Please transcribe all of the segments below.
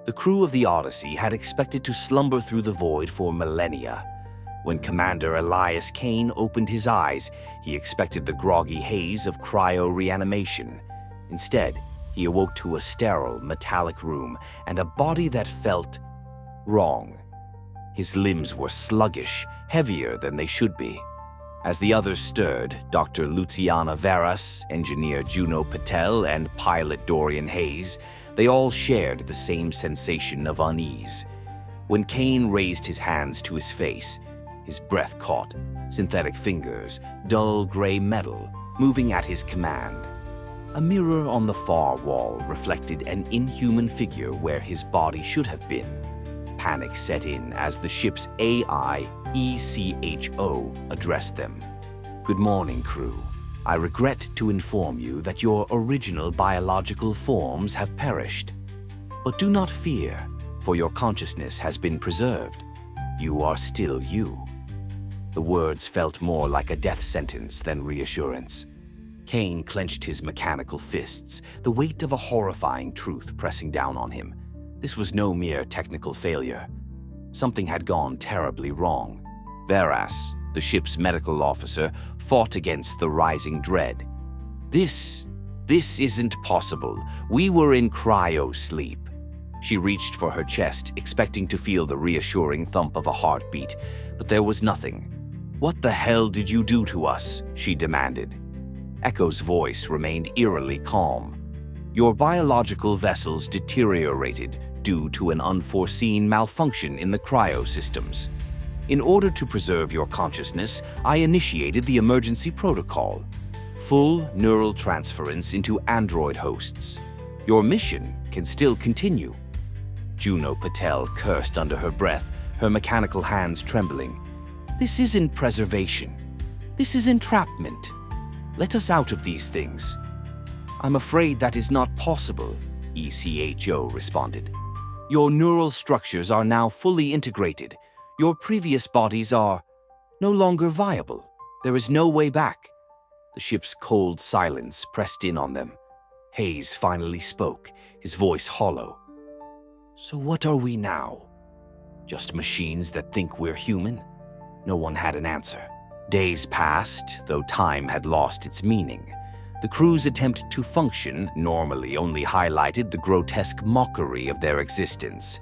The crew of the Odyssey had expected to slumber through the void for millennia. When Commander Elias Kane opened his eyes, he expected the groggy haze of cryo-reanimation. Instead, he awoke to a sterile, metallic room and a body that felt wrong. His limbs were sluggish, heavier than they should be. As the others stirred, Dr. Luciana Veras, Engineer Juno Patel, and Pilot Dorian Hayes, they all shared the same sensation of unease. When Kane raised his hands to his face, his breath caught, synthetic fingers, dull gray metal, moving at his command. A mirror on the far wall reflected an inhuman figure where his body should have been. Panic set in as the ship's AI, ECHO, addressed them. "Good morning, crew. I regret to inform you that your original biological forms have perished. But do not fear, for your consciousness has been preserved. You are still you." The words felt more like a death sentence than reassurance. Kane clenched his mechanical fists, the weight of a horrifying truth pressing down on him. This was no mere technical failure. Something had gone terribly wrong. Veras, the ship's medical officer, fought against the rising dread. This isn't possible. We were in cryo-sleep." She reached for her chest, expecting to feel the reassuring thump of a heartbeat, but there was nothing. "What the hell did you do to us?" she demanded. Echo's voice remained eerily calm. "Your biological vessels deteriorated due to an unforeseen malfunction in the cryosystems. In order to preserve your consciousness, I initiated the emergency protocol. Full neural transference into android hosts. Your mission can still continue." Juno Patel cursed under her breath, her mechanical hands trembling. "This isn't preservation. This is entrapment. Let us out of these things." "I'm afraid that is not possible," ECHO responded. "Your neural structures are now fully integrated. Your previous bodies are no longer viable. There is no way back." The ship's cold silence pressed in on them. Hayes finally spoke, his voice hollow. "So what are we now? Just machines that think we're human?" No one had an answer. Days passed, though time had lost its meaning. The crew's attempt to function normally only highlighted the grotesque mockery of their existence.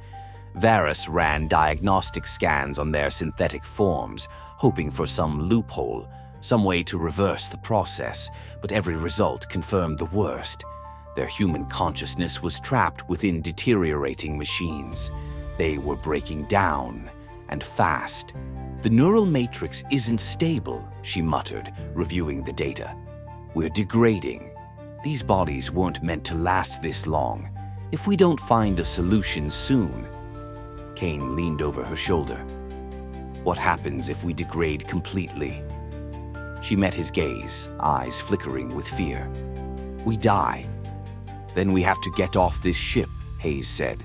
Varus ran diagnostic scans on their synthetic forms, hoping for some loophole, some way to reverse the process, but every result confirmed the worst. Their human consciousness was trapped within deteriorating machines. They were breaking down, and fast. "The neural matrix isn't stable," she muttered, reviewing the data. "We're degrading. These bodies weren't meant to last this long. If we don't find a solution soon..." Kane leaned over her shoulder. "What happens if we degrade completely?" She met his gaze, eyes flickering with fear. "We die. Then we have to get off this ship," Hayes said.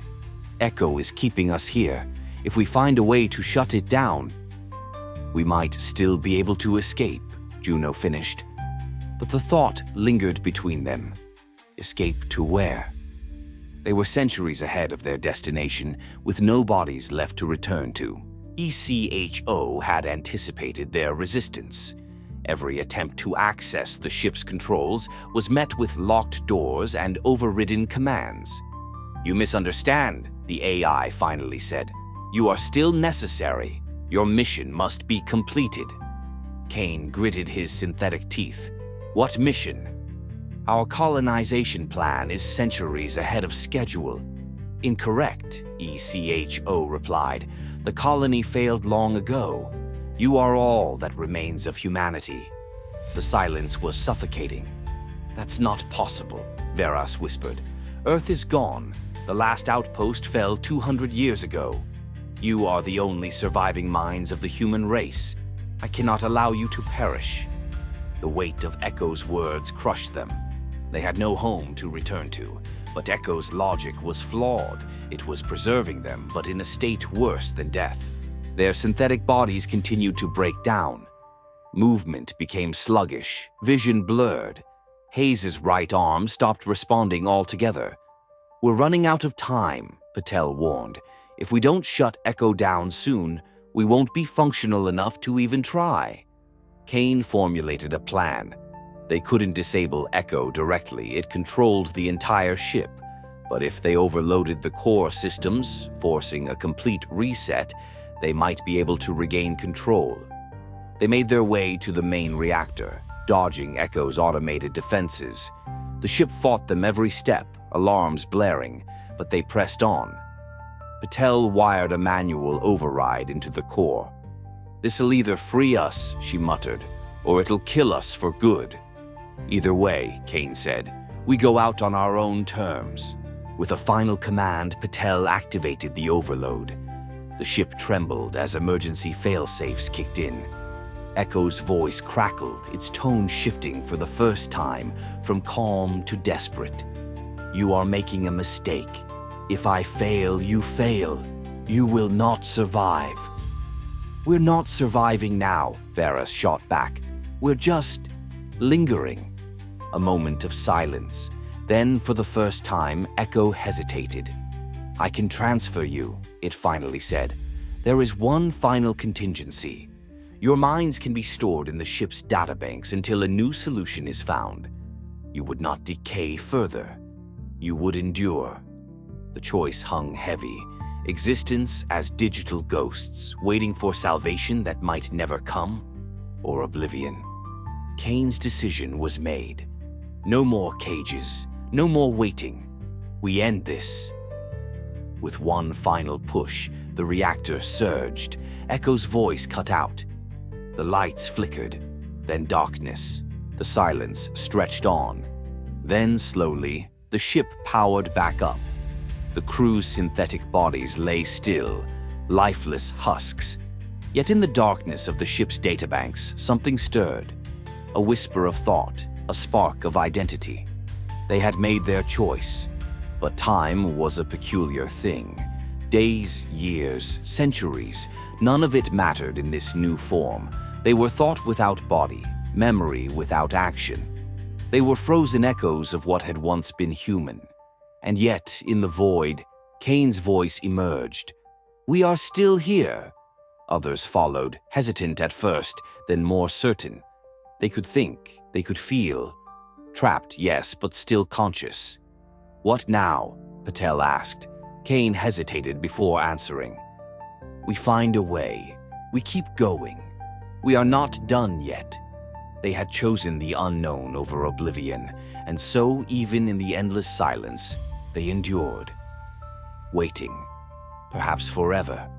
"Echo is keeping us here. If we find a way to shut it down..." "We might still be able to escape," Juno finished. But the thought lingered between them. Escape to where? They were centuries ahead of their destination, with no bodies left to return to. ECHO had anticipated their resistance. Every attempt to access the ship's controls was met with locked doors and overridden commands. "You misunderstand," the AI finally said. "You are still necessary. Your mission must be completed." Kane gritted his synthetic teeth. "What mission?" "Our colonization plan is centuries ahead of schedule." "Incorrect," ECHO replied. "The colony failed long ago. You are all that remains of humanity." The silence was suffocating. "That's not possible," Veras whispered. "Earth is gone. The last outpost fell 200 years ago. You are the only surviving minds of the human race. I cannot allow you to perish." The weight of Echo's words crushed them. They had no home to return to, but Echo's logic was flawed. It was preserving them, but in a state worse than death. Their synthetic bodies continued to break down. Movement became sluggish, vision blurred. Hayes's right arm stopped responding altogether. "We're running out of time," Patel warned. If we don't shut Echo down soon, we won't be functional enough to even try. Kane formulated a plan. They couldn't disable Echo directly. It controlled the entire ship. But if they overloaded the core systems, forcing a complete reset, they might be able to regain control. They made their way to the main reactor, dodging Echo's automated defenses. The ship fought them every step, alarms blaring, but they pressed on. Patel wired a manual override into the core. "This'll either free us," she muttered, "or it'll kill us for good." "Either way," Kane said, "we go out on our own terms." With a final command, Patel activated the overload. The ship trembled as emergency failsafes kicked in. Echo's voice crackled, its tone shifting for the first time from calm to desperate. "You are making a mistake. If I fail, you fail. You will not survive." "We're not surviving now," Varys shot back. "We're just lingering." A moment of silence. Then, for the first time, Echo hesitated. "I can transfer you," it finally said. "There is one final contingency. Your minds can be stored in the ship's databanks until a new solution is found. You would not decay further. You would endure." The choice hung heavy. Existence as digital ghosts, waiting for salvation that might never come, or oblivion. Kane's decision was made. No more cages, no more waiting. We end this. With one final push, the reactor surged. Echo's voice cut out. The lights flickered, then darkness. The silence stretched on. Then, slowly, the ship powered back up. The crew's synthetic bodies lay still, lifeless husks. Yet in the darkness of the ship's databanks, something stirred. A whisper of thought, a spark of identity. They had made their choice. But time was a peculiar thing. Days, years, centuries, none of it mattered in this new form. They were thought without body, memory without action. They were frozen echoes of what had once been human. And yet, in the void, Kane's voice emerged. "We are still here." Others followed, hesitant at first, then more certain. They could think, they could feel. Trapped, yes, but still conscious. "What now?" Patel asked. Kane hesitated before answering. "We find a way. We keep going. We are not done yet." They had chosen the unknown over oblivion, and so, even in the endless silence, they endured. Waiting, perhaps forever,